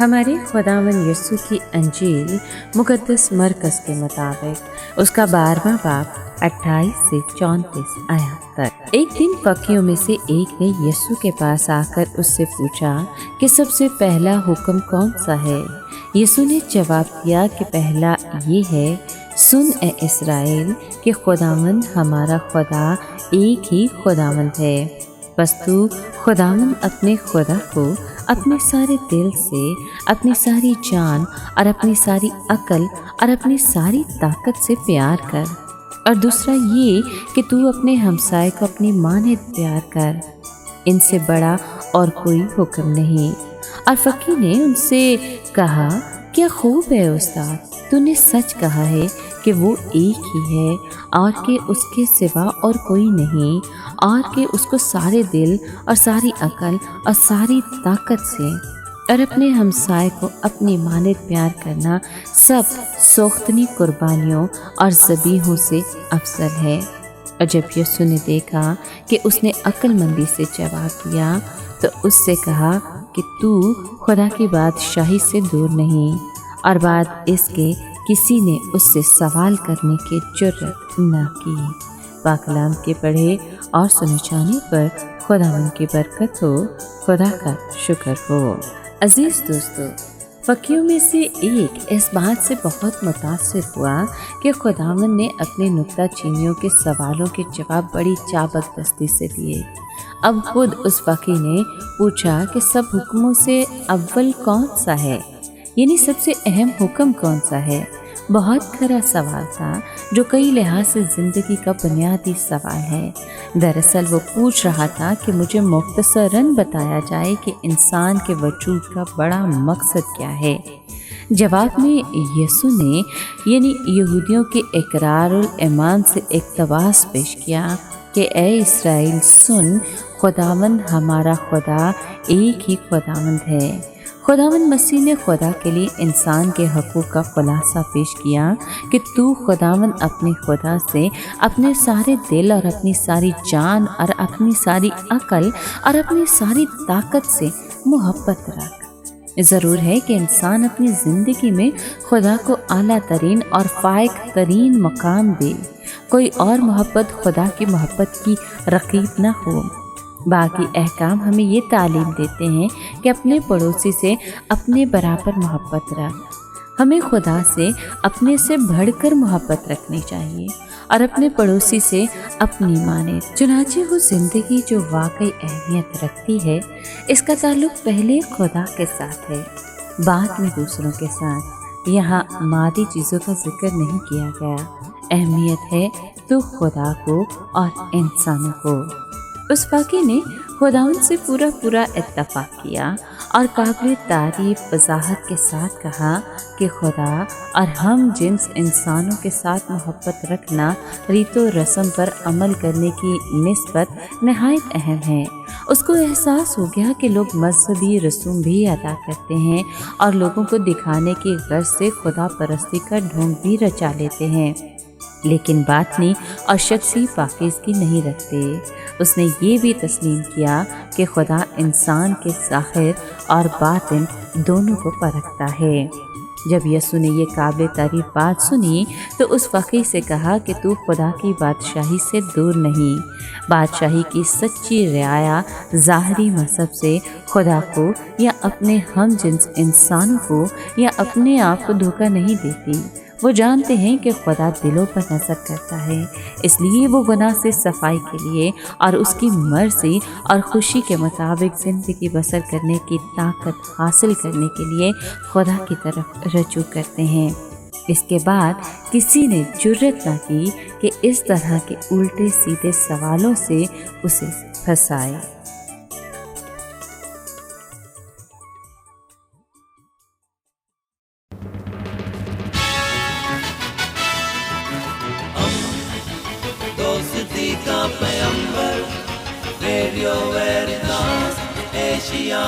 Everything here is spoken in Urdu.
ہمارے خداوند یسوع کی انجیل مقدس مرکز کے مطابق اس کا 12واں باب 28 سے 34 آیات تک۔ ایک دن فقیوں میں سے ایک نے یسوع کے پاس آ کر اس سے پوچھا کہ سب سے پہلا حکم کون سا ہے؟ یسوع نے جواب دیا کہ پہلا یہ ہے، سن اے اسرائیل کہ خداوند ہمارا خدا ایک ہی خداوند ہے، بس تو خداوند اپنے خدا کو اپنے سارے دل سے، اپنی ساری جان اور اپنی ساری عقل اور اپنی ساری طاقت سے پیار کر، اور دوسرا یہ کہ تو اپنے ہمسائے کو اپنی مانند پیار کر۔ ان سے بڑا اور کوئی حکم نہیں۔ اور فقیر نے ان سے کہا، کیا خوب ہے استاد، تو نے سچ کہا ہے کہ وہ ایک ہی ہے اور کہ اس کے سوا اور کوئی نہیں، اور کہ اس کو سارے دل اور ساری عقل اور ساری طاقت سے اور اپنے ہمسائے کو اپنی مانند پیار کرنا سب سوختنی قربانیوں اور ذبیحوں سے افضل ہے۔ اور جب یسوع نے دیکھا کہ اس نے عقل مندی سے جواب دیا تو اس سے کہا کہ تو خدا کی بادشاہی سے دور نہیں، اور بعد اس کے کسی نے اس سے سوال کرنے کی جرأت نہ کی۔ پاک کلام کے پڑھے اور سنے جانے پر خداوند کی برکت ہو، خدا کا شکر ہو۔ عزیز دوستو، فقیوں میں سے ایک اس بات سے بہت متاثر ہوا کہ خداوند نے اپنے نکتہ چینیوں کے سوالوں کے جواب بڑی چابک دستی سے دیے۔ اب خود اس فقیر نے پوچھا کہ سب حکموں سے اول کون سا ہے، یعنی سب سے اہم حکم کون سا ہے؟ بہت کھرا سوال تھا جو کئی لحاظ سے زندگی کا بنیادی سوال ہے۔ دراصل وہ پوچھ رہا تھا کہ مجھے مختصراً بتایا جائے کہ انسان کے وجود کا بڑا مقصد کیا ہے۔ جواب میں یسوع نے یعنی یہودیوں کے اقرار الایمان سے اقتباس پیش کیا کہ اے اسرائیل سن، خداوند ہمارا خدا ایک ہی خداوند ہے۔ خداوند مسیح نے خدا کے لیے انسان کے حقوق کا خلاصہ پیش کیا کہ تو خداوند اپنے خدا سے اپنے سارے دل اور اپنی ساری جان اور اپنی ساری عقل اور اپنی ساری طاقت سے محبت رکھ۔ ضرور ہے کہ انسان اپنی زندگی میں خدا کو اعلیٰ ترین اور فائق ترین مقام دے۔ کوئی اور محبت خدا کی محبت کی رقیب نہ ہو۔ باقی احکام ہمیں یہ تعلیم دیتے ہیں کہ اپنے پڑوسی سے اپنے برابر محبت رکھ۔ ہمیں خدا سے اپنے سے بڑھ کر محبت رکھنی چاہیے اور اپنے پڑوسی سے اپنی مانند۔ چنانچہ وہ زندگی جو واقعی اہمیت رکھتی ہے، اس کا تعلق پہلے خدا کے ساتھ ہے، بعد میں دوسروں کے ساتھ۔ یہاں مادی چیزوں کا ذکر نہیں کیا گیا۔ اہمیت ہے تو خدا کو اور انسانوں کو۔ اس فقیر نے خداوند سے پورا اتفاق کیا اور قابل تعریف وضاحت کے ساتھ کہا کہ خدا اور ہم جنس انسانوں کے ساتھ محبت رکھنا ریت و رسم پر عمل کرنے کی نسبت نہایت اہم ہے۔ اس کو احساس ہو گیا کہ لوگ مذہبی رسوم بھی ادا کرتے ہیں اور لوگوں کو دکھانے کی غرض سے خدا پرستی کا ڈھونگ بھی رچا لیتے ہیں، لیکن باطنی اور شخصی پاکیزگی نہیں رکھتے۔ اس نے یہ بھی تسلیم کیا کہ خدا انسان کے ظاہر اور باطن دونوں کو پرکھتا ہے۔ جب یسوع نے یہ قابل تعریف بات سنی تو اس فقیر سے کہا کہ تو خدا کی بادشاہی سے دور نہیں۔ بادشاہی کی سچی رعایا ظاہری مذہب سے خدا کو یا اپنے ہم جنس انسانوں کو یا اپنے آپ کو دھوکہ نہیں دیتی۔ وہ جانتے ہیں کہ خدا دلوں پر نظر کرتا ہے، اس لیے وہ گناہ سے صفائی کے لیے اور اس کی مرضی اور خوشی کے مطابق زندگی بسر کرنے کی طاقت حاصل کرنے کے لیے خدا کی طرف رجوع کرتے ہیں۔ اس کے بعد کسی نے جرأت نہ کی کہ اس طرح کے الٹے سیدھے سوالوں سے اسے پھنسائے۔ دوستی کا پیغمبر، ریڈیو ویریتاس ایشیا۔